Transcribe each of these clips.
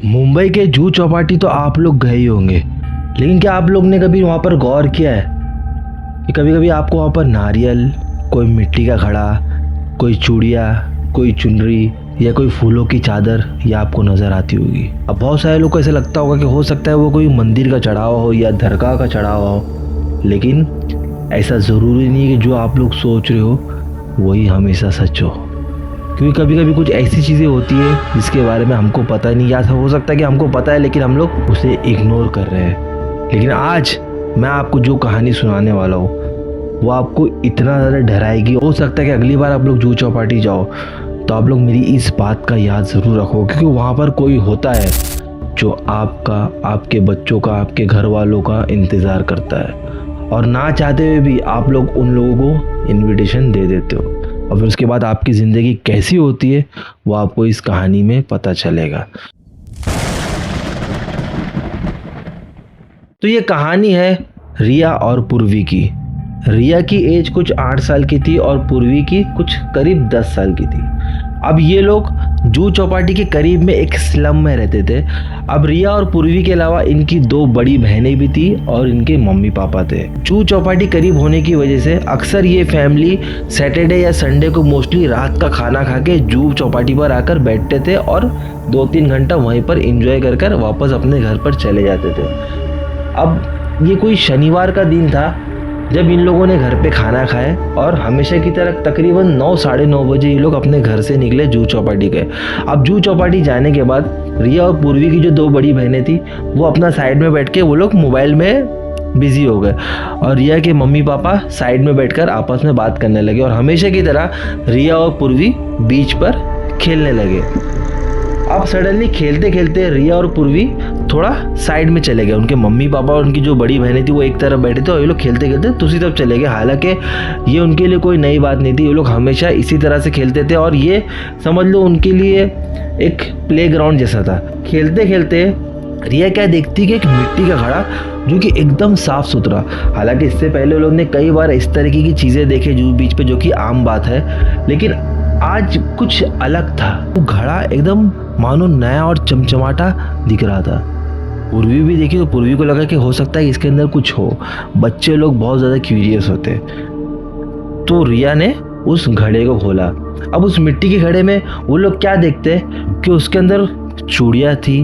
मुंबई के जुहू चौपाटी तो आप लोग गए ही होंगे, लेकिन क्या आप लोग ने कभी वहाँ पर गौर किया है कि कभी कभी आपको वहाँ पर नारियल, कोई मिट्टी का घड़ा, कोई चूड़िया, कोई चुनरी या कोई फूलों की चादर ये आपको नज़र आती होगी। अब बहुत सारे लोग को ऐसा लगता होगा कि हो सकता है वो कोई मंदिर का चढ़ावा हो या दरगाह का चढ़ावा हो, लेकिन ऐसा ज़रूरी नहीं है कि जो आप लोग सोच रहे हो वही हमेशा सच हो। क्योंकि कभी कभी कुछ ऐसी चीज़ें होती है जिसके बारे में हमको पता नहीं, या हो सकता है कि हमको पता है लेकिन हम लोग उसे इग्नोर कर रहे हैं। लेकिन आज मैं आपको जो कहानी सुनाने वाला हूँ वो आपको इतना ज़्यादा डराएगी, हो सकता है कि अगली बार आप लोग जुहू चौपाटी जाओ तो आप लोग मेरी इस बात का याद ज़रूर रखो, क्योंकि वहाँ पर कोई होता है जो आपका, आपके बच्चों का, आपके घर वालों का इंतज़ार करता है, और ना चाहते हुए भी आप लोग उन लोगों को इनविटेशन दे देते हो, और फिर उसके बाद आपकी ज़िंदगी कैसी होती है वो आपको इस कहानी में पता चलेगा। तो ये कहानी है रिया और पूर्वी की। रिया की एज कुछ 8 साल की थी और पूर्वी की कुछ करीब 10 साल की थी। अब ये लोग जुहू चौपाटी के करीब में एक स्लम में रहते थे। अब रिया और पूर्वी के अलावा इनकी 2 बड़ी बहनें भी थी और इनके मम्मी पापा थे। जुहू चौपाटी करीब होने की वजह से अक्सर ये फैमिली सैटरडे या संडे को मोस्टली रात का खाना खा के जुहू चौपाटी पर आकर बैठते थे और 2-3 घंटा वहीं पर एंजॉय कर वापस अपने घर पर चले जाते थे। अब ये कोई शनिवार का दिन था जब इन लोगों ने घर पे खाना खाया और हमेशा की तरह तकरीबन 9, साढ़े 9 बजे ये लोग अपने घर से निकले, जुहू चौपाटी गए। अब जुहू चौपाटी जाने के बाद रिया और पूर्वी की जो 2 बड़ी बहनें थी वो अपना साइड में बैठ के वो लोग मोबाइल में बिजी हो गए, और रिया के मम्मी पापा साइड में बैठकर आपस में बात करने लगे, और हमेशा की तरह रिया और पूर्वी बीच पर खेलने लगे। अब सडनली खेलते खेलते रिया और पूर्वी थोड़ा साइड में चले गए। उनके मम्मी पापा और उनकी जो बड़ी बहनें थी वो एक तरफ बैठे थे और ये लोग खेलते खेलते दूसरी तरफ चले गए। हालांकि ये उनके लिए कोई नई बात नहीं थी, ये लोग हमेशा इसी तरह से खेलते थे और ये समझ लो उनके लिए एक प्लेग्राउंड जैसा था। खेलते खेलते रिया क्या देखती कि एक मिट्टी का घड़ा जो कि एकदम साफ सुथरा, हालांकि इससे पहले लोग ने कई बार इस तरीके की चीज़ें देखे जुहू बीच पे जो कि आम बात है, लेकिन आज कुछ अलग था। वो घड़ा एकदम मानो नया और चमचमाटा दिख रहा था। पूर्वी भी देखी तो पूर्वी को लगा कि हो सकता है इसके अंदर कुछ हो। बच्चे लोग बहुत ज़्यादा क्यूरियस होते, तो रिया ने उस घड़े को खोला। अब उस मिट्टी के घड़े में वो लोग क्या देखते कि उसके अंदर चूड़ियाँ थी,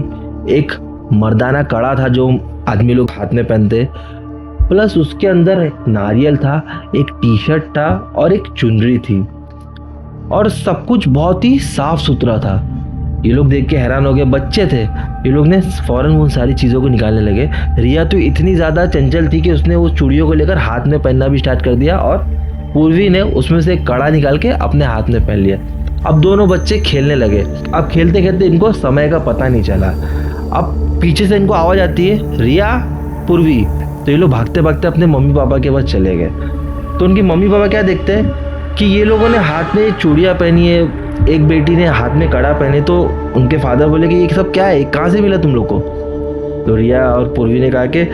एक मर्दाना कड़ा था जो आदमी लोग हाथ में पहनते, प्लस उसके अंदर एक नारियल था, एक टी शर्ट था और एक चुनरी थी, और सब कुछ बहुत ही साफ सुथरा था। ये लोग देख के हैरान हो गए, बच्चे थे, ये लोग ने फौरन उन सारी चीज़ों को निकालने लगे। रिया तो इतनी ज़्यादा चंचल थी कि उसने उस चूड़ियों को लेकर हाथ में पहनना भी स्टार्ट कर दिया, और पूर्वी ने उसमें से एक कड़ा निकाल के अपने हाथ में पहन लिया। अब दोनों बच्चे खेलने लगे। अब खेलते खेलते इनको समय का पता नहीं चला। अब पीछे से इनको आवाज़ आती है, रिया, पूर्वी, तो ये लोग भागते भागते अपने मम्मी पापा के पास चले गए। तो उनके मम्मी पापा क्या देखते हैं कि ये लोगों ने हाथ में चूड़ियाँ पहनी है, एक बेटी ने हाथ में कड़ा पहने, तो उनके फादर बोले कि ये सब क्या है, कहाँ से मिला तुम लोग को? तो रिया और पूर्वी ने कहा कि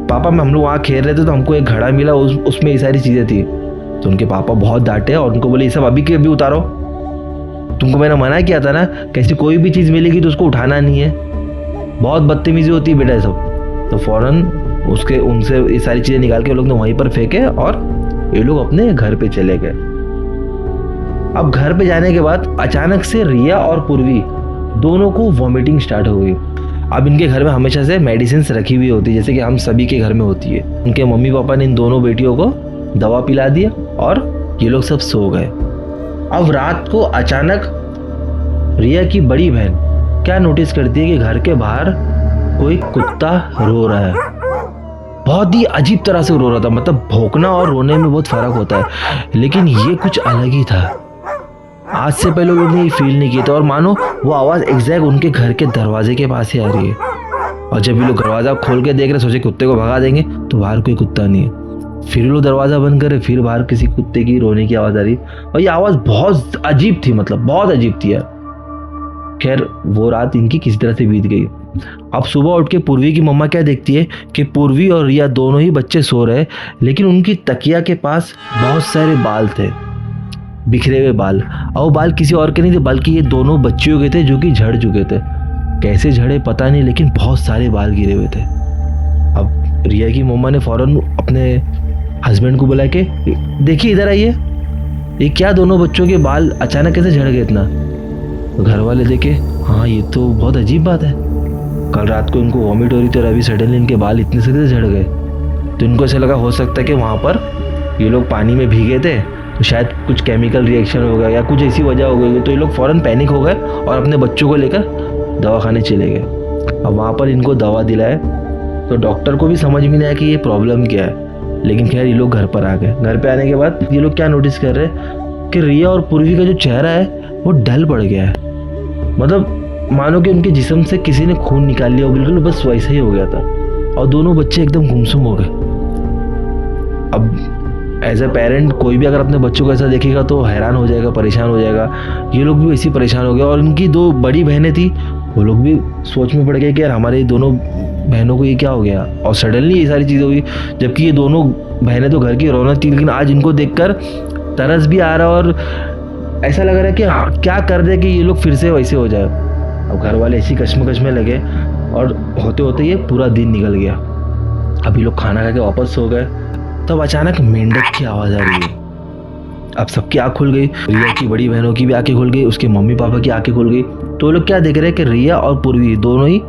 पापा हम लोग वहाँ खेल रहे थे तो हमको एक घड़ा मिला, उसमें ये सारी चीज़ें थी। तो उनके पापा बहुत डांटे और उनको बोले ये सब अभी के अभी उतारो, तुमको मैंने मना किया था ना, कैसी कोई भी चीज़ मिलेगी तो उसको उठाना नहीं है, बहुत बदतमीजी होती है बेटा ये सब। तो फौरन उनसे ये सारी चीज़ें निकाल के वो लोग ने वहीं पर फेंके और ये लोग अपने घर पे चले गए। अब घर पे जाने के बाद अचानक से रिया और पूर्वी दोनों को वॉमिटिंग स्टार्ट हो गई। अब इनके घर में हमेशा से मेडिसिन रखी हुई होती है, जैसे कि हम सभी के घर में होती है। उनके मम्मी पापा ने इन दोनों बेटियों को दवा पिला दिया और ये लोग सब सो गए। अब रात को अचानक रिया की बड़ी बहन क्या नोटिस करती है कि घर के बाहर कोई कुत्ता रो रहा है। बहुत ही अजीब तरह से रो रहा था, मतलब भौंकना और रोने में बहुत फर्क होता है, लेकिन ये कुछ अलग ही था। आज से पहले लोग ने ये फील नहीं किया था, और मानो वो आवाज़ एग्जैक्ट उनके घर के दरवाजे के पास ही आ रही है। और जब ये लोग दरवाज़ा खोल के देख रहे, सोचे कुत्ते को भगा देंगे, तो बाहर कोई कुत्ता नहीं है। फिर लोग दरवाज़ा बंद करे, फिर बाहर किसी कुत्ते की रोने की आवाज़ आ रही, और ये आवाज़ बहुत अजीब थी, मतलब बहुत अजीब थी यार। खैर वो रात इनकी किसी तरह से बीत गई। अब सुबह उठ के पूर्वी की मम्मा क्या देखती है कि पूर्वी और रिया दोनों ही बच्चे सो रहे, लेकिन उनकी तकिया के पास बहुत सारे बाल थे, बिखरे हुए बाल। और वो बाल किसी और के नहीं थे बल्कि ये दोनों बच्चियों के थे जो कि झड़ चुके थे। कैसे झड़े पता नहीं, लेकिन बहुत सारे बाल गिरे हुए थे। अब रिया की मम्मा ने फौरन अपने हस्बैंड को बुला के, देखिए इधर आइए, ये क्या दोनों बच्चों के बाल अचानक कैसे झड़ गए इतना। तो घर वाले देखे, हाँ ये तो बहुत अजीब बात है, कल रात को इनको वॉमिट हो रही थी और अभी सडनली इनके बाल इतने से कैसे झड़ गए। तो इनको ऐसा लगा हो सकता है कि वहाँ पर ये लोग पानी में भीगे थे, तो शायद कुछ केमिकल रिएक्शन हो गया या कुछ ऐसी वजह हो गई। तो ये लोग फ़ौरन पैनिक हो गए और अपने बच्चों को लेकर दवाखाने चले गए। अब वहाँ पर इनको दवा दिलाए तो डॉक्टर को भी समझ में नहीं आया कि ये प्रॉब्लम क्या है, लेकिन खैर ये लोग घर पर आ गए। घर पे आने के बाद ये लोग क्या नोटिस कर रहे हैं कि रिया और पूर्वी का जो चेहरा है वो डल पड़ गया है। मतलब मानो कि उनके जिस्म से किसी ने खून निकाल लिया, बिल्कुल बस वैसा ही हो गया था। और दोनों बच्चे एकदम गुमसुम हो गए। अब एज ए पेरेंट कोई भी अगर अपने बच्चों को ऐसा देखेगा तो हैरान हो जाएगा, परेशान हो जाएगा। ये लोग भी वैसे ही परेशान हो गए। और इनकी 2 बड़ी बहनें थी, वो लोग भी सोच में पड़ गए कि यार हमारे दोनों बहनों को ये क्या हो गया, और सडनली ये सारी चीज़ें हुई। जबकि ये दोनों बहनें तो घर की रौनक थी, लेकिन आज इनको देखकर तरस भी आ रहा और ऐसा लग रहा है कि क्या कर दे कि ये लोग फिर से वैसे हो जाए। अब घर वाले ऐसी कश्मकश में लगे और होते होते ये पूरा दिन निकल गया। अभी लोग खाना खा के वापस सो गए, तब अचानक मेंढक की आवाज़ आ रही है। अब सबकी आँख खुल गई, रिया की बड़ी बहनों की भी आंखें खुल गई, उसके मम्मी पापा की आंखें खुल गई। तो लोग क्या देख रहे हैं कि रिया और पूर्वी दोनों ही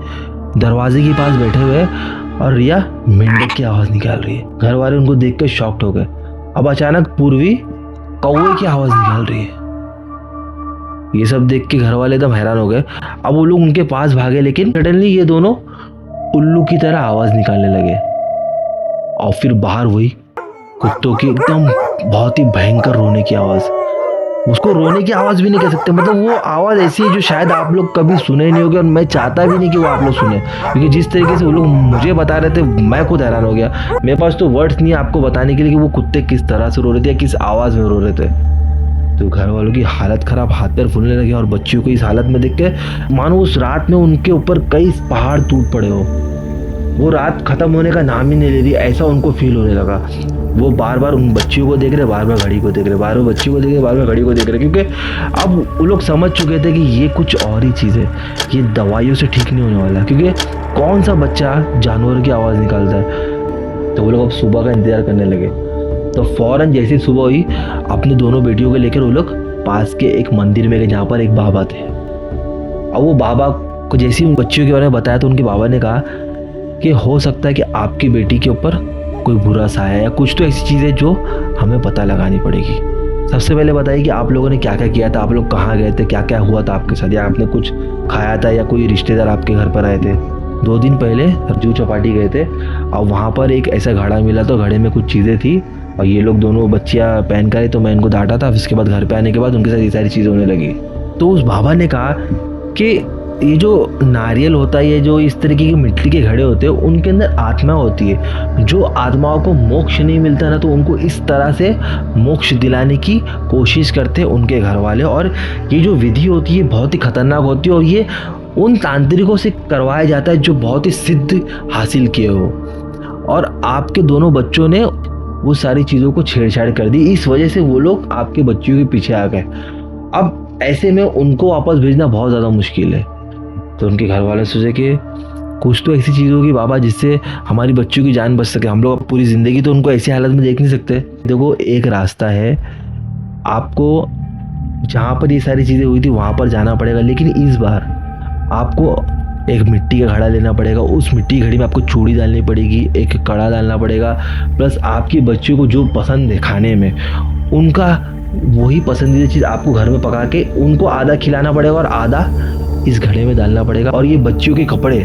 दरवाजे के पास बैठे हुए हैं और रिया मेंढक की आवाज़ निकाल रही है। घर वाले उनको देख कर शॉक्ड हो गए। अब अचानक पूर्वी कौवे की आवाज़ निकाल रही है। ये सब देख के घर वाले एकदम हैरान हो गए। अब वो लोग उनके पास भागे, लेकिन सडनली ये दोनों उल्लू की तरह आवाज़ निकालने लगे। और फिर बाहर वही कुत्तों की एकदम बहुत ही भयंकर रोने की आवाज़। उसको रोने की आवाज़ भी नहीं कह सकते, मतलब वो आवाज़ ऐसी है जो शायद आप लोग कभी सुने नहीं होगे, और मैं चाहता भी नहीं कि वो आप लोग सुने, क्योंकि जिस तरीके से वो लोग मुझे बता रहे थे मैं खुद हैरान हो गया। मेरे पास तो वर्ड्स नहीं है आपको बताने के लिए कि वो कुत्ते किस तरह से रो रहे थे या किस आवाज़ में रो रहे थे। तो घर वालों की हालत ख़राब, हाथ पैर फूलने लगे। और बच्चियों को इस हालत में देख के मानो उस रात में उनके ऊपर कई पहाड़ टूट पड़े हो। वो रात ख़त्म होने का नाम ही नहीं ले रही, ऐसा उनको फील होने लगा। वो बार बार उन बच्चियों को देख रहे, बार बार घड़ी को देख रहे, बार बार बच्चियों को देख रहे, बार बार घड़ी को देख रहे, क्योंकि अब वो लोग समझ चुके थे कि ये कुछ और ही चीज़ है, ये दवाइयों से ठीक नहीं होने वाला। क्योंकि कौन सा बच्चा जानवर की आवाज़ निकालता है। तो वो लोग अब सुबह का इंतज़ार करने लगे। तो फ़ौरन जैसी सुबह हुई, अपने दोनों बेटियों को लेकर वो लोग पास के एक मंदिर में गए जहाँ पर एक बाबा थे। और वो बाबा को जैसे उन बच्चियों के बारे में बताया तो उनके बाबा ने कहा कि हो सकता है कि आपकी बेटी के ऊपर कोई बुरा साया या कुछ तो ऐसी चीज़ है जो हमें पता लगानी पड़ेगी। सबसे पहले बताइए कि आप लोगों ने क्या क्या किया था, आप लोग कहाँ गए थे, क्या क्या हुआ था आपके साथ, या आपने कुछ खाया था या कोई रिश्तेदार आपके घर पर आए थे। 2 दिन पहले जू चौपाटी गए थे और वहाँ पर एक ऐसा घड़ा मिला, तो घड़े में कुछ चीज़ें थी और ये लोग दोनों बच्चियाँ पहन कर, तो मैं इनको डांटा था। उसके बाद घर पे आने के बाद उनके साथ ये सारी चीज़ें होने लगी। तो उस बाबा ने कहा कि ये जो नारियल होता है, ये जो इस तरीके की मिट्टी के घड़े होते हैं, उनके अंदर आत्मा होती है। जो आत्माओं को मोक्ष नहीं मिलता ना, तो उनको इस तरह से मोक्ष दिलाने की कोशिश करते हैं उनके घर वाले। और ये जो विधि होती है बहुत ही खतरनाक होती है और ये उन तांत्रिकों से करवाया जाता है जो बहुत ही सिद्ध हासिल किए हो। और आपके दोनों बच्चों ने वो सारी चीज़ों को छेड़छाड़ कर दी, इस वजह से वो लोग आपके बच्चों के पीछे आ गए। अब ऐसे में उनको वापस भेजना बहुत ज़्यादा मुश्किल है। तो उनके घर वाले सोचे कि कुछ तो ऐसी चीज़ होगी बाबा जिससे हमारी बच्चियों की जान बच सके। हम लोग पूरी ज़िंदगी तो उनको ऐसी हालत में देख नहीं सकते। देखो एक रास्ता है, आपको जहाँ पर ये सारी चीज़ें हुई थी वहाँ पर जाना पड़ेगा, लेकिन इस बार आपको एक मिट्टी का घड़ा लेना पड़ेगा। उस मिट्टी घड़ी में आपको चूड़ी डालनी पड़ेगी, एक कड़ा डालना पड़ेगा, प्लस आपकी बच्चियों को जो पसंद है खाने में उनका वही पसंदीदा चीज़ आपको घर में पका के उनको आधा खिलाना पड़ेगा और आधा इस घड़े में डालना पड़ेगा। और ये बच्चियों के कपड़े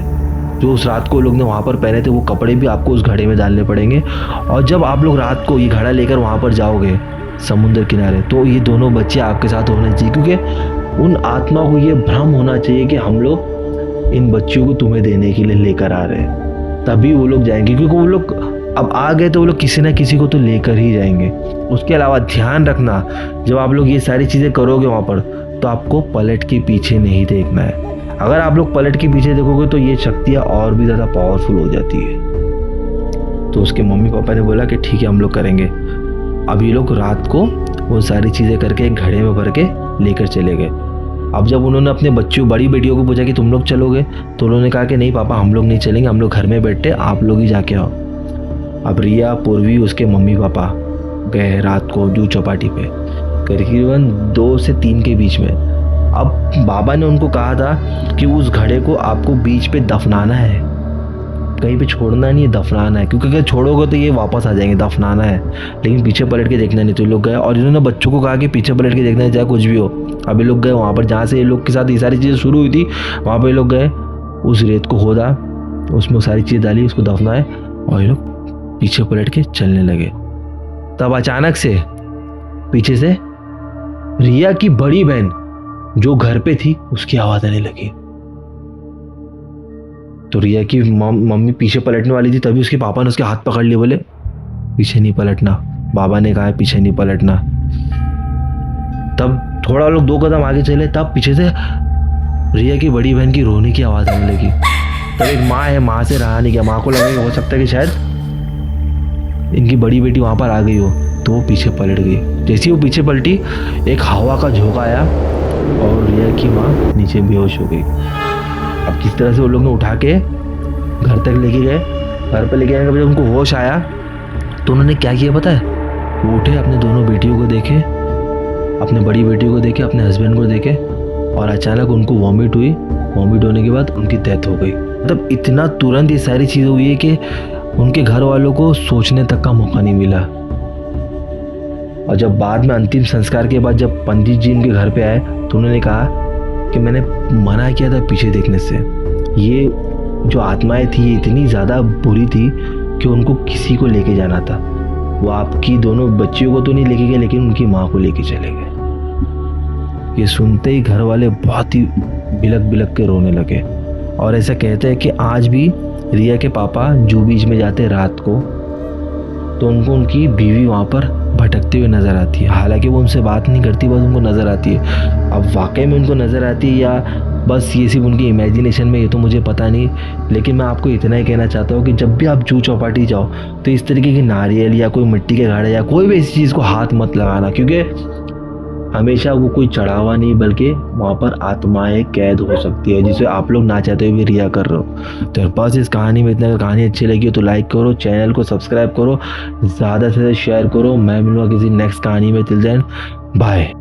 जो उस रात को लोग ने वहाँ पर पहने थे, वो कपड़े भी आपको उस घड़े में डालने पड़ेंगे। और जब आप लोग रात को ये घड़ा लेकर वहाँ पर जाओगे समुद्र किनारे, तो ये दोनों बच्चे आपके साथ होने चाहिए, क्योंकि उन आत्मा को ये भ्रम होना चाहिए कि हम लोग इन बच्चियों को तुम्हें देने के लिए लेकर आ रहे हैं, तभी वो लोग जाएंगे। क्योंकि वो लोग अब आ गए तो वो लोग किसी ना किसी को तो लेकर ही जाएंगे। उसके अलावा ध्यान रखना, जब आप लोग ये सारी चीज़ें करोगे वहाँ पर, तो आपको पलट के पीछे नहीं देखना है। अगर आप लोग पलट के पीछे देखोगे तो ये शक्तियाँ और भी ज़्यादा पावरफुल हो जाती है। तो उसके मम्मी पापा ने बोला कि ठीक है हम लोग करेंगे। अब ये लोग रात को वो सारी चीज़ें करके एक घड़े में भर के लेकर चले गए। अब जब उन्होंने अपने बच्चों बड़ी बेटियों को पूछा कि तुम लोग चलोगे, तो उन्होंने कहा कि नहीं पापा, हम लोग नहीं चलेंगे, हम लोग घर में बैठे, आप लोग ही जाके आओ। अब रिया, पूर्वी, उसके मम्मी पापा गए रात को जू चौपाटी पे, करीबन 2 से 3 के बीच में। अब बाबा ने उनको कहा था कि उस घड़े को आपको बीच पे दफनाना है, कहीं पे छोड़ना नहीं है, दफनाना है, क्योंकि अगर छोड़ोगे तो ये वापस आ जाएंगे, दफनाना है, लेकिन पीछे पलट के देखना नहीं। तो ये लोग गए और इन्होंने बच्चों को कहा कि पीछे पलट के देखना है, चाहे कुछ भी हो। अब ये लोग गए वहाँ पर जहाँ से ये लोग के साथ ये सारी चीज़ें शुरू हुई थी, वहाँ पर ये लोग गए, उस रेत को खोदा, उसमें सारी चीज़ डाली, उसको दफनाए और ये लोग पीछे पलट के चलने लगे। तब अचानक से पीछे से रिया की बड़ी बहन जो घर पे थी उसकी आवाज आने लगी। तो रिया की मम्मी पीछे पलटने वाली थी, तभी उसके पापा ने उसके हाथ पकड़ लिए, बोले पीछे नहीं पलटना, बाबा ने कहा है पीछे नहीं पलटना। तब थोड़ा लोग 2 कदम आगे चले, तब पीछे से रिया की बड़ी बहन की रोने की आवाज आने लगी। तब एक माँ है, माँ से रहा नहीं गया, माँ को लगा हो सकता है कि शायद इनकी बड़ी बेटी वहां पर आ गई हो, तो वो पीछे पलट गई। जैसे वो पीछे पलटी, एक हवा का झोंका आया और रिया की माँ नीचे बेहोश हो गई। अब किस तरह से वो लोग ने उठा के घर तक लेके गए। घर पर लेके आने के बाद उनको होश आया तो उन्होंने क्या किया पता है, वो उठे, अपने दोनों बेटियों को देखे, अपने बड़ी बेटियों को देखे, अपने हस्बैंड को देखे, और अचानक उनको वॉमिट हुई। वॉमिट होने के बाद उनकी डेथ हो गई। मतलब इतना तुरंत ये सारी चीज़ें हुई है कि उनके घर वालों को सोचने तक का मौका नहीं मिला। और जब बाद में अंतिम संस्कार के बाद जब पंडित जी उनके घर पे आए तो उन्होंने कहा कि मैंने मना किया था पीछे देखने से। ये जो आत्माएं थी ये इतनी ज़्यादा बुरी थी कि उनको किसी को लेके जाना था। वो आपकी दोनों बच्चियों को तो नहीं लेके गए, लेकिन उनकी माँ को लेके चले गए। ये सुनते ही घर वाले बहुत ही बिलक बिलक के रोने लगे। और ऐसा कहते हैं कि आज भी रिया के पापा जू बीच में जाते रात को तो उनको उनकी बीवी वहाँ पर भटकते हुए नज़र आती है। हालांकि वो उनसे बात नहीं करती, बस उनको नज़र आती है। अब वाकई में उनको नज़र आती है या बस ये सिर्फ उनकी इमेजिनेशन में, ये तो मुझे पता नहीं। लेकिन मैं आपको इतना ही कहना चाहता हूँ कि जब भी आप जू चौपाटी जाओ तो इस तरीके की नारियल या कोई मिट्टी के घड़े या कोई भी ऐसी चीज़ को हाथ मत लगाना, क्योंकि हमेशा वो कोई चढ़ावा नहीं बल्कि वहाँ पर आत्माएं कैद हो सकती है, जिसे आप लोग ना चाहते हुए भी रिया कर रहे हो। तो बस इस कहानी में इतना, कहानी अच्छी लगी हो तो लाइक करो, चैनल को सब्सक्राइब करो, ज़्यादा से ज़्यादा शेयर करो। मैं मिलूँगा किसी नेक्स्ट कहानी में। Till then bye.